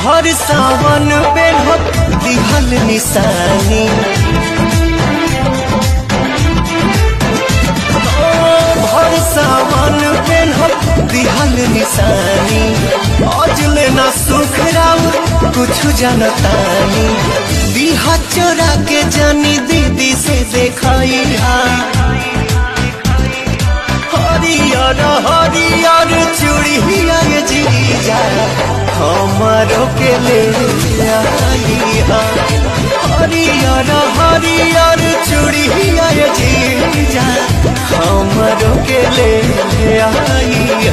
हर सावन पेन्हत दिहल निशानी हर सावन पेन्हत दिहल निशानी अजले ना सुख राउर कुछ जनतानी दिहा चोरा के जानी दीदी से देखाई हरियर हरियर चूड़िया ये जीजा हमारो के ले आई हरियर हरियर चूड़िया ये जीजा हमारो के ले आई